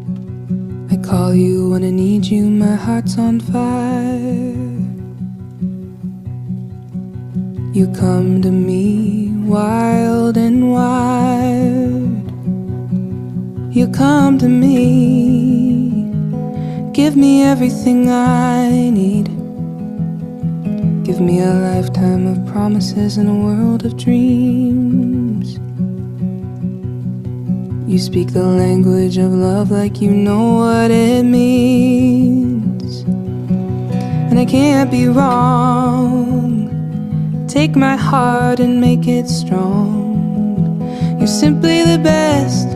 I call you when I need you, my heart's on fire. You come to me wild and wild. You come to me, give me everything I need. Give me a lifetime of promises and a world of dreams. You speak the language of love like you know what it means. And I can't be wrong. Take my heart and make it strong. You're simply the best